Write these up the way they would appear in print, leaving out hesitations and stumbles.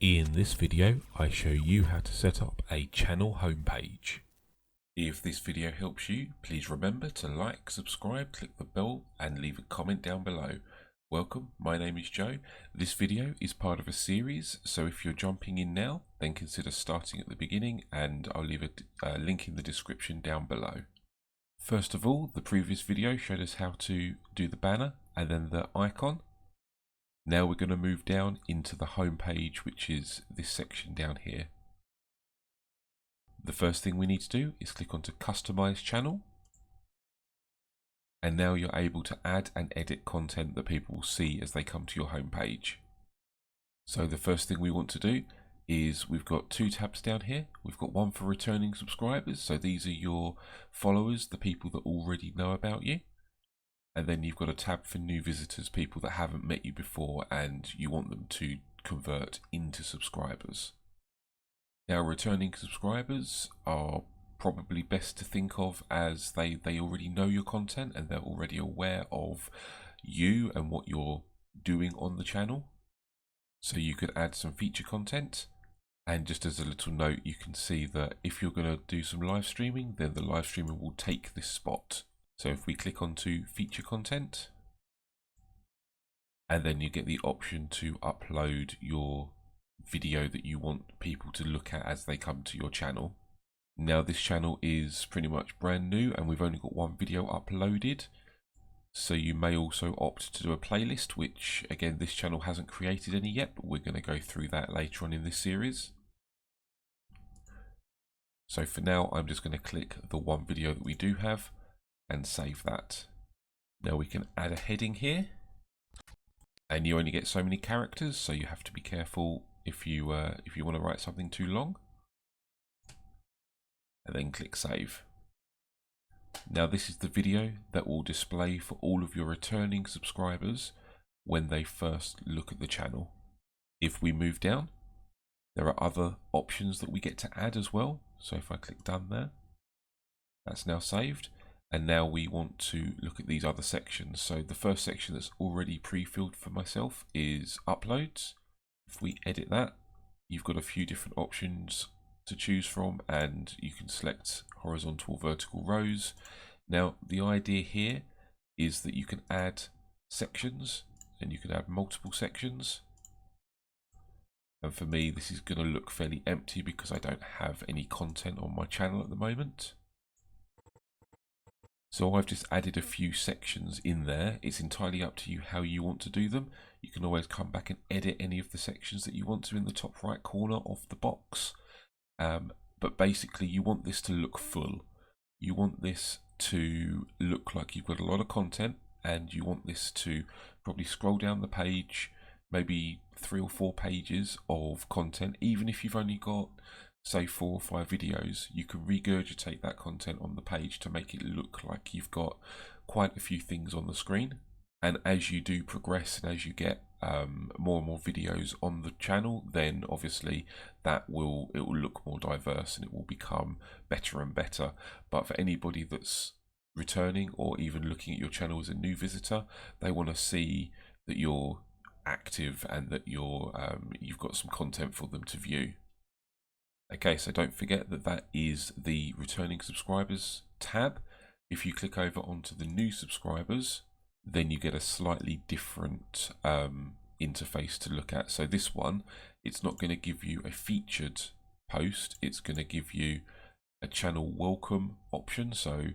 In this video, I show you how to set up a channel homepage. If this video helps you, please remember to like, subscribe, click the bell and leave a comment down below. Welcome, my name is Joe. This video is part of a series, so if you're jumping in now, then consider starting at the beginning and I'll leave a link in the description down below. First of all, the previous video showed us how to do the banner and then the icon. Now we're going to move down into the home page, which is this section down here. The first thing we need to do is click onto Customize Channel. And now you're able to add and edit content that people will see as they come to your home page. So the first thing we want to do is we've got two tabs down here. We've got one for returning subscribers. So these are your followers, the people that already know about you. And then you've got a tab for new visitors, people that haven't met you before and you want them to convert into subscribers. Now, returning subscribers are probably best to think of as they already know your content and they're already aware of you and what you're doing on the channel. So you could add some feature content. And just as a little note, you can see that if you're going to do some live streaming, then the live streamer will take this spot. So if we click onto feature content, and then you get the option to upload your video that you want people to look at as they come to your channel. Now this channel is pretty much brand new and we've only got one video uploaded. So you may also opt to do a playlist, which again, this channel hasn't created any yet, but we're going to go through that later on in this series. So for now, I'm just going to click the one video that we do have and save that. Now we can add a heading here, and you only get so many characters, so you have to be careful if you want to write something too long. And then click save. Now this is the video that will display for all of your returning subscribers when they first look at the channel. If we move down, there are other options that we get to add as well. So if I click done there, that's now saved. And now we want to look at these other sections. So the first section that's already pre-filled for myself is uploads. If we edit that, you've got a few different options to choose from and you can select horizontal, vertical rows. Now the idea here is that you can add sections and you can add multiple sections. And for me, this is going to look fairly empty because I don't have any content on my channel at the moment. So I've just added a few sections in there. It's entirely up to you how you want to do them. You can always come back and edit any of the sections that you want to in the top right corner of the box. But basically you want this to look full. You want this to look like you've got a lot of content and you want this to probably scroll down the page, maybe 3 or 4 pages of content. Even if you've only got say 4 or 5 videos, you can regurgitate that content on the page to make it look like you've got quite a few things on the screen. And as you do progress and as you get more and more videos on the channel, then obviously it will look more diverse and it will become better and better. But for anybody that's returning or even looking at your channel as a new visitor, they want to see that you're active and that you've got some content for them to view. Okay, so don't forget that that is the returning subscribers tab. If you click over onto the new subscribers, then you get a slightly different interface to look at. So this one, it's not going to give you a featured post. It's going to give you a channel welcome option. So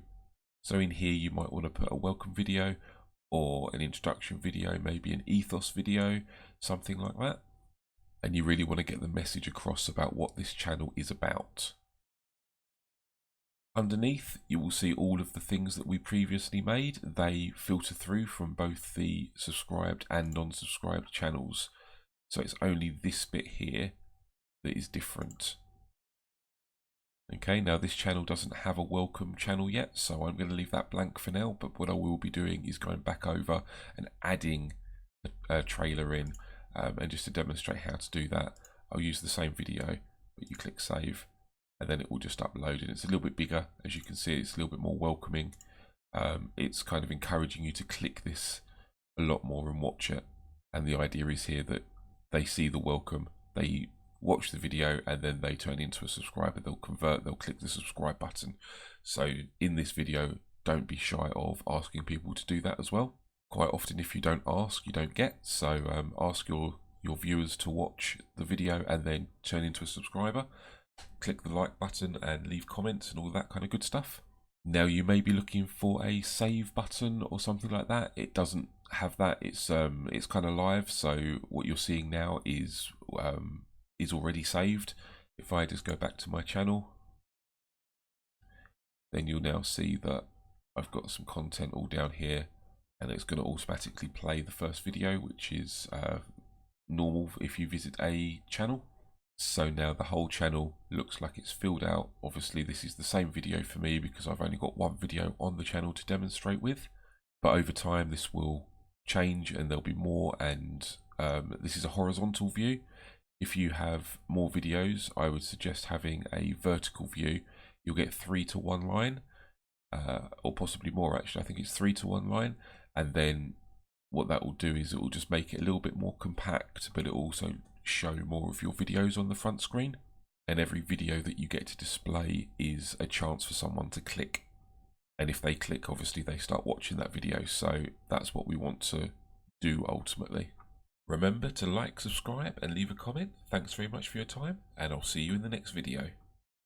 in here, you might want to put a welcome video or an introduction video, maybe an ethos video, something like that. And you really want to get the message across about what this channel is about. Underneath, you will see all of the things that we previously made. They filter through from both the subscribed and non-subscribed channels. So it's only this bit here that is different. Okay, now this channel doesn't have a welcome channel yet, so I'm going to leave that blank for now. But what I will be doing is going back over and adding a trailer in. And just to demonstrate how to do that, I'll use the same video, but you click save and then it will just upload, and it's a little bit bigger. As you can see, it's a little bit more welcoming. It's kind of encouraging you to click this a lot more and watch it. And the idea is here that they see the welcome, they watch the video and then they turn into a subscriber. They'll convert, they'll click the subscribe button. So in this video, don't be shy of asking people to do that as well. Quite often if you don't ask, you don't get. So ask your viewers to watch the video and then turn into a subscriber. Click the like button and leave comments and all that kind of good stuff. Now you may be looking for a save button or something like that. It doesn't have that. It's kind of live. So what you're seeing now is already saved. If I just go back to my channel, then you'll now see that I've got some content all down here, and it's going to automatically play the first video, which is normal if you visit a channel. So now the whole channel looks like it's filled out. Obviously this is the same video for me because I've only got one video on the channel to demonstrate with, but over time this will change and there'll be more, and this is a horizontal view. If you have more videos, I would suggest having a vertical view. You'll get 3 to 1 line, or possibly more actually. I think it's 3 to 1 line, and then what that will do is it will just make it a little bit more compact, but it will also show more of your videos on the front screen, and every video that you get to display is a chance for someone to click, and if they click, obviously they start watching that video. So that's what we want to do ultimately. Remember to like, subscribe and leave a comment. Thanks very much for your time, and I'll see you in the next video.